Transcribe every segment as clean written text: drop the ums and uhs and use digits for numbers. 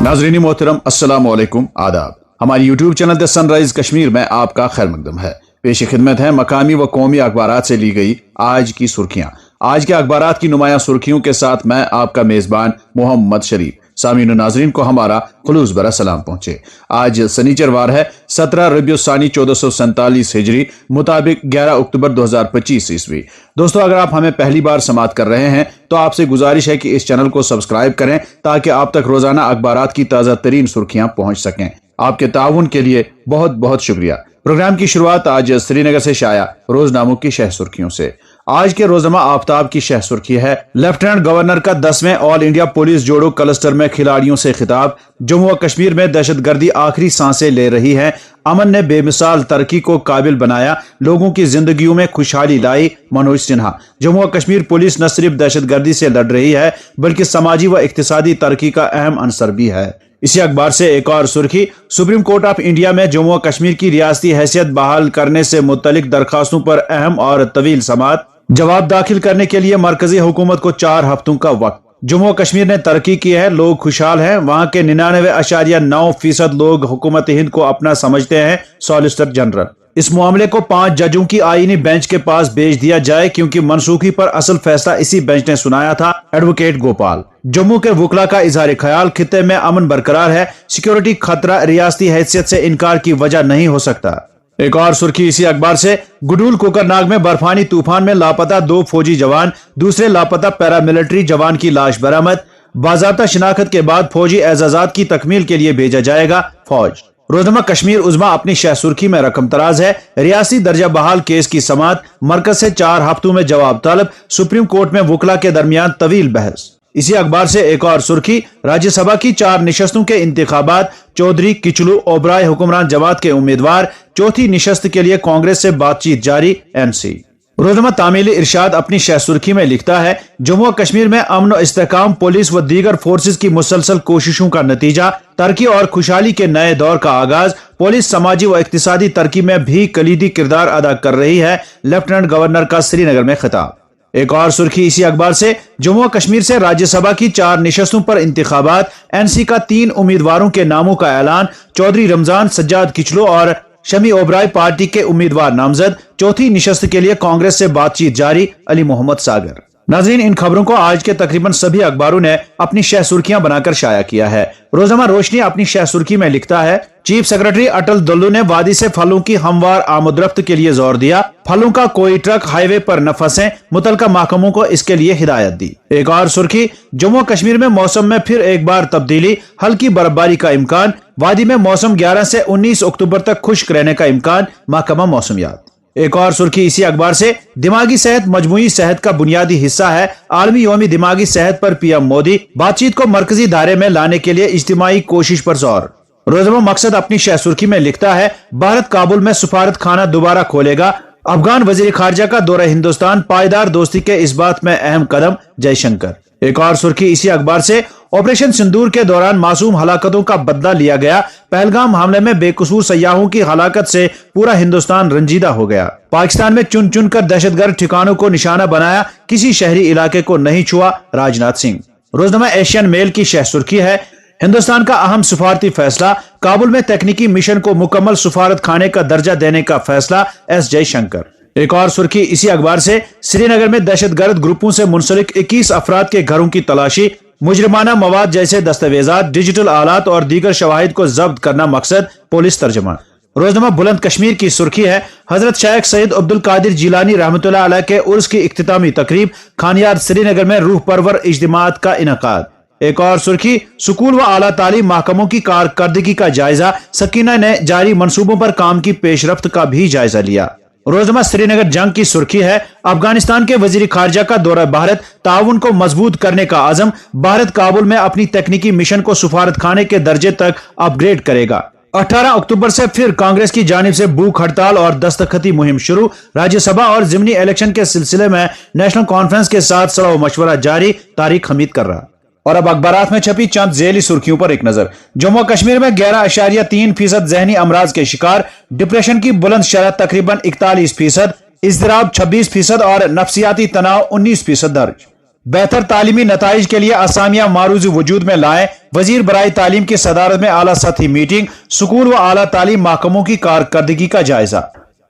नाजरीन मोहतरम अस्सलाम वालेकुम आदाब। हमारी YouTube channel the sunrise Kashmir में आपका खैर मकदम है। पेश खिदमत है मकामी व कौमी अखबारात से ली गई आज की सुर्खियां। आज के अखबारात की नुमाया सुर्खियों के साथ मैं आपका मेजबान मोहम्मद शरीफ। सामीन नाजरीन को हमारा खुलूस भरा सलाम पहुंचे। आज सनीचरवार है 17 रबीउस्सानी 1447 हिजरी मुताबिक 11 अक्टूबर 2025 ईस्वी। दोस्तों, अगर आप हमें पहली बार समाअत कर रहे हैं तो आपसे गुजारिश है कि इस चैनल को सब्सक्राइब करें ताकि आप तक रोजाना अखबारात की ताज़ा तरीन सुर्खियां पहुंच सकें। आपके ताउन के लिए बहुत बहुत शुक्रिया। प्रोग्राम की शुरुआत आज श्रीनगर से शाया रोजनामों की शह सुर्खियों से। आज के रोजनामा आफ्ताब की शह सुर्खी है, लेफ्टिनेंट गवर्नर का 10वें ऑल इंडिया पुलिस जोड़ो क्लस्टर में खिलाड़ियों से खिताब। जम्मू व कश्मीर में दहशतगर्दी आखिरी सांसें ले रही है। अमन ने बेमिसाल तरक्की को काबिल बनाया, लोगों की जिंदगियों में खुशहाली लाई। मनोज सिन्हा। जम्मू व कश्मीर पुलिस न सिर्फ दहशतगर्दी से लड़ रही है बल्कि समाजी व इक्तिसादी तरक्की का अहम अंसर भी है। इसी अखबार से एक और सुर्खी, सुप्रीम कोर्ट ऑफ इंडिया में जम्मू व कश्मीर की रियासती हैसियत बहाल करने से मुतल्लिक दरखास्तों पर अहम और तवील समाअत। जवाब दाखिल करने के लिए मरकजी हुकूमत को 4 हफ्तों का वक्त। जम्मू व कश्मीर ने तरक्की की है, लोग खुशहाल हैं। वहां के 99.9% लोग हुकूमत हिंद को अपना समझते हैं। Solicitor general. इस मामले को 5 जजों की आईनी बेंच के पास भेज दिया जाए क्योंकि मनसूखी पर असल फैसला इसी बेंच ने सुनाया था। एडवोकेट गोपाल। जम्मू के वकला का इजहार ख्याल, खित्ते में अमन बरकरार है, सिक्योरिटी खतरा रियासती हैसियत से इनकार की वजह नहीं हो सकता। एक और सुर्खी इसी अखबार से, गुडूल कोकरनाग में बर्फानी तूफान में लापता 2 फौजी जवान, दूसरे लापता पैरामिलिट्री जवान की लाश बरामद। बाज़ाब्ता शिनाख्त के बाद फौजी एजाजात की तकमील के लिए भेजा जाएगा फौज। रोजनामा कश्मीर उज़्मा अपनी शह सुर्खी में रकम तराज है, रियासी दर्जा बहाल केस की समाअत, मरकज से 4 हफ्तों में जवाब तलब, सुप्रीम कोर्ट में वकला के दरमियान तवील बहस। इसी अखबार से एक और सुर्खी, राज्यसभा की 4 निशस्तों के इंतखाबात, चौधरी किचलू ओबराय हुक्मरान जमात के उम्मीदवार, चौथी निशस्त के लिए कांग्रेस से बातचीत जारी। एनसी। रोजनामा तामीली इरशाद अपनी शह सुर्खी में लिखता है, जम्मू व कश्मीर में अमन व इस्तेहकाम पुलिस व दीगर फोर्सेज की मुसलसल कोशिशों का नतीजा, तरक्की और खुशहाली के नए दौर का आगाज। पुलिस समाजी व इक्तिसादी तरक्की में भी कलीदी किरदार अदा कर रही है। लेफ्टिनेंट गवर्नर का श्रीनगर में खिताब। एक और सुर्खी इसी अखबार से, जम्मू व कश्मीर से राज्यसभा की 4 निशस्तों पर इंतखाबात, एनसी का 3 उम्मीदवारों के नामों का ऐलान। चौधरी रमजान, सज्जाद किचलू और शमी ओबराय पार्टी के उम्मीदवार नामजद। चौथी निशस्त के लिए कांग्रेस से बातचीत जारी। अली मोहम्मद सागर। नाज़रीन, इन खबरों को आज के तकरीबन सभी अखबारों ने अपनी शह सुर्खियां बनाकर शाया किया है। रोजनामा रोशनी अपनी शह सुर्खी में लिखता है, चीफ सेक्रेटरी अटल दुल्लू ने वादी से फलों की हमवार आमदरफ्त के लिए जोर दिया। फलों का कोई ट्रक हाईवे पर न फंसे, मुतलका महकमों को इसके लिए हिदायत दी। एक और सुर्खी, जम्मू कश्मीर में मौसम में फिर एक बार तब्दीली, हल्की बर्फबारी का इम्कान। वादी में मौसम 11 से 19 अक्टूबर तक खुश्क रहने का इम्कान, महकमा मौसमियात। एक और सुर्खी इसी अखबार से, दिमागी सेहत मजमूई सेहत का बुनियादी हिस्सा है, आलमी यौमी दिमागी सेहत पर पीएम मोदी। बातचीत को मरकजी दायरे में लाने के लिए इज्तिमाई कोशिश पर जोर। रोजनामा मकसद अपनी शह सुर्खी में लिखता है, भारत काबुल में सफारत खाना दोबारा खोलेगा। अफगान वजीर खारजा का दौरा हिंदुस्तान, पायदार दोस्ती के इस बात में अहम कदम। जयशंकर। एक और सुर्खी इसी अखबार से, ऑपरेशन सिंदूर के दौरान मासूम हलाकतों का बदला लिया गया। पहलगाम हमले में बेकसूर सयाहों की हलाकत से पूरा हिंदुस्तान रंजीदा हो गया। पाकिस्तान में चुन चुन कर दहशतगर्द ठिकानों को निशाना बनाया, किसी शहरी इलाके को नहीं छुआ। राजनाथ सिंह। रोजनामा एशियन मेल की शह सुर्खी है, हिंदुस्तान का अहम सफारती फैसला, काबुल में तकनीकी मिशन को मुकम्मल सफारत खाने का दर्जा देने का फैसला। एस जयशंकर। एक और सुर्खी इसी अखबार से, श्रीनगर में दहशतगर्द ग्रुपों से मुंसलिक 21 अफराद के घरों की तलाशी, मुजरिमाना मवाद जैसे दस्तावेजात, डिजिटल आलात और दीगर शवाहिद को जब्त करना मकसद। पुलिस तर्जमा। रोजनामा बुलंद कश्मीर की सुर्खी है, हजरत शेख सैयद अब्दुल कादिर जिलानी रहमतुल्लाह अलैह के उर्स की इख्तितामी तकरीब, खानियार श्रीनगर में रूह परवर इज्तिमात का इनकाद। एक और सुर्खी, स्कूल व आला तालीम महकमों की कारकर्दगी का जायजा, सकीना ने जारी मंसूबों पर काम की पेशरफ्त का भी जायजा लिया। रोजनामा श्रीनगर जंग की सुर्खी है, अफगानिस्तान के वजीर खारजा का दौरा भारत, ताउन को मजबूत करने का आजम। भारत काबुल में अपनी तकनीकी मिशन को सफारत खाने के दर्जे तक अपग्रेड करेगा। 18 अक्टूबर से फिर कांग्रेस की जानिब से भूख हड़ताल और दस्तखती मुहिम शुरू। राज्यसभा और जिमनी इलेक्शन के सिलसिले में नेशनल कॉन्फ्रेंस के साथ सलाह मशवरा जारी। तारिक हमीद कर रहा। और अब अखबारात में छपी चंद झेली सुर्खियों पर एक नजर। जम्मू कश्मीर में 11.3% जहनी अमराज के शिकार, डिप्रेशन की बुलंद शरह तकरीबन 41%, इज़्तिराब 26% और नफ्सियाती तनाव 19% दर्ज। बेहतर तालीमी नताइज के लिए असामिया मारूज वजूद में लाएं। वजीर बराए तालीम की सदारत में आला सतही मीटिंग, स्कूल व आला तालीम महकमों की कारकर्दगी का जायजा।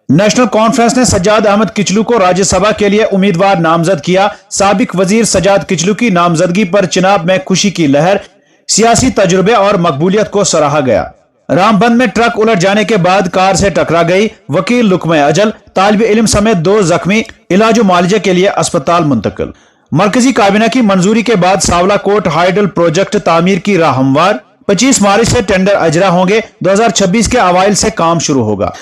नेशनल कॉन्फ्रेंस ने सज्जाद अहमद किचलू को राज्यसभा के लिए उम्मीदवार नामजद किया। साबिक वजीर सज्जाद किचलू की नामजदगी पर चिनाब में खुशी की लहर, सियासी तजुर्बे और मकबूलियत को सराहा गया। रामबंद में ट्रक उलट जाने के बाद कार से टकरा गई, वकील लुकमे अजल, तालिब इल्म समेत 2 जख्मी, इलाज मुआलजे के लिए अस्पताल मुंतकिल। मरकजी काबीना की मंजूरी के बाद सावला कोट हाइडल प्रोजेक्ट तामीर की राह हमवार। 25 मार्च से टेंडर अजरा होंगे, 2026 के अवाइल से काम शुरू होगा।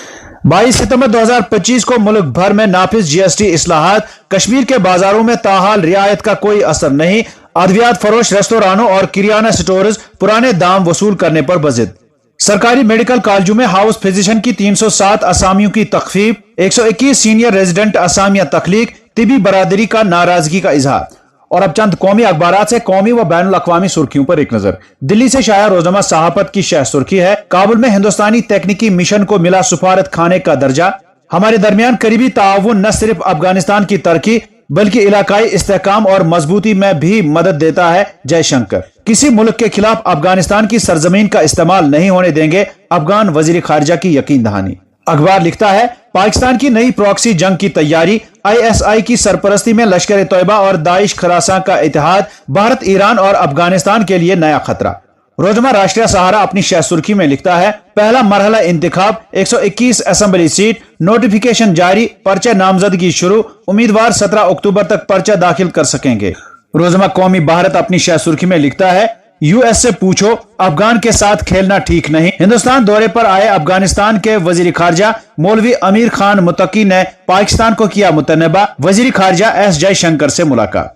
22 सितंबर 2025 को मुल्क भर में नाफिज GST इस्लाहात, कश्मीर के बाजारों में ताहाल रियायत का कोई असर नहीं। अद्वियात फरोश रेस्तोरानों और किराना स्टोर्स पुराने दाम वसूल करने पर बजिद। सरकारी मेडिकल कॉलेजों में हाउस फिजिशियन की 307 असामियों की तखफीफ, 121 सीनियर रेजिडेंट असामियां तखलीक, तिबी बरादरी का नाराजगी का इजहार। और अब चंद कौमी अखबारात से कौमी व बैनुल अक़वामी सुर्खियों पर एक नजर। दिल्ली से शाया रोजनामा सहाफत की शह सुर्खी है, काबुल में हिंदुस्तानी तकनीकी मिशन को मिला सफारत खाने का दर्जा। हमारे दरमियान करीबी ताउन न सिर्फ अफगानिस्तान की तरक्की बल्कि इलाकाई इस्तेहकाम और मजबूती में भी मदद देता है। जयशंकर किसी मुल्क के खिलाफ अफगानिस्तान की सरजमीन का इस्तेमाल नहीं होने देंगे, अफगान वजीर खारजा की यकीन दहानी। अखबार लिखता है, पाकिस्तान की नई प्रॉक्सी जंग की तैयारी, ISI की सरपरस्ती में लश्कर तोयबा और दाइश खरासा का इत्तेहाद, भारत, ईरान और अफगानिस्तान के लिए नया खतरा। रोजमा राष्ट्रीय सहारा अपनी शह सुर्खी में लिखता है, पहला मरहला इंतखाब, 121 असेंबली सीट, नोटिफिकेशन जारी, पर्चा नामजदगी शुरू, उम्मीदवार 17 अक्टूबर तक पर्चा दाखिल कर सकेंगे। रोजमा कौमी भारत अपनी शह सुर्खी में लिखता है, US से पूछो, अफगान के साथ खेलना ठीक नहीं। हिंदुस्तान दौरे पर आए अफगानिस्तान के वजीर खारजा मौलवी अमीर खान मुत्तकी ने पाकिस्तान को किया मुतनबा, वजीर खारजा S जयशंकर से मुलाकात।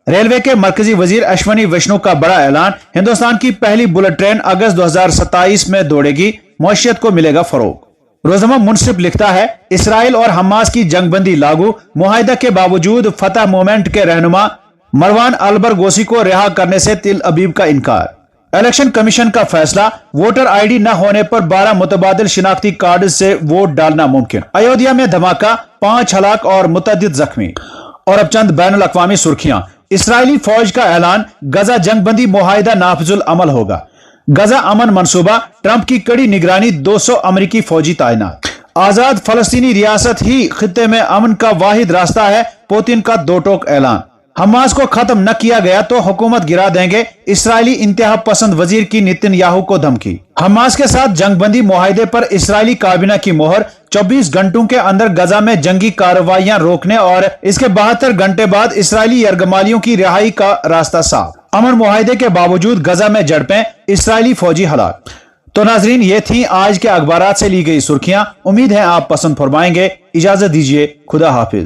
रेलवे के मरकजी वजीर अश्वनी वैष्णव का बड़ा ऐलान, हिंदुस्तान की पहली बुलेट ट्रेन अगस्त 2027 में दौड़ेगी, मईशत को मिलेगा फरोग। रोजमा मुंसिफ लिखता है, इसराइल और हमास की जंगबंदी लागू, मुआहिदा के बावजूद फतह मूवमेंट के रहनुमा मरवान अलबरगोसी को रिहा करने से तिल अबीब का इनकार। इलेक्शन कमीशन का फैसला, वोटर ID न होने पर 12 मुतबादिल शिनाख्ती कार्ड से वोट डालना मुमकिन। अयोध्या में धमाका, 5 हलाक और मुतअद्दिद जख्मी। और अब चंद बैनुल अक़वामी सुर्खियां। इसराइली फौज का ऐलान, गजा जंगबंदी मुआहिदा नाफिजुल अमल होगा। गजा अमन मंसूबा, ट्रंप की कड़ी निगरानी, 200 अमरीकी फौजी तैनात। आजाद फलस्तीनी रियासत ही खित्ते में अमन का वाहिद रास्ता है, पुतिन का 2 टोक ऐलान। हमास को खत्म न किया गया तो हुकूमत गिरा देंगे, इसराइली इंतहा पसंद वजीर की नेतन्याहू को धमकी। हमास के साथ जंगबंदी मुआहिदे पर इसराइली काबीना की मोहर, 24 घंटों के अंदर गजा में जंगी कार्रवाइयां रोकने और इसके 72 घंटे बाद इसराइली यरगमालियों की रिहाई का रास्ता साफ। अमन मुआहिदे के बावजूद गजा में झड़पें, इसराइली फौजी हलाक। तो नाजरीन, ये थी आज के अखबारात से ली गई सुर्खियां। उम्मीद है आप पसंद फरमाएंगे। इजाजत दीजिए, खुदा हाफिज।